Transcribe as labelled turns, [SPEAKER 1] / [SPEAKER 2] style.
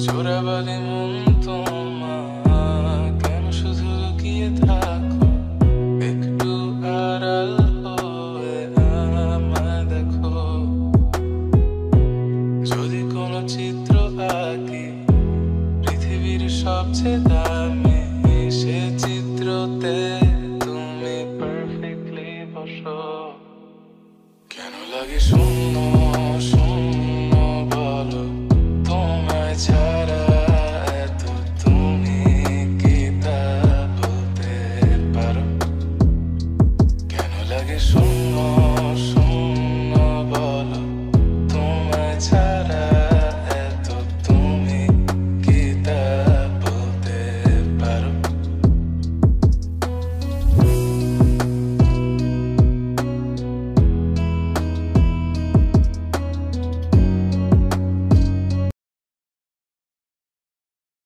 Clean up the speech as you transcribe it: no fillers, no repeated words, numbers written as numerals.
[SPEAKER 1] চোরাবালি মন তোমার কেন শুধু লুকিয়ে থাকো, একটু আড়াল হয়ে আমায় দেখো। যদি কোনো চিত্র আঁকি পৃথিবীর সবচেয়ে দামি, সে চিত্রতে তুমি পারফেক্টলি বসো। কেন লাগে শূন্য শূন্য বলো তোমায় ছাড়া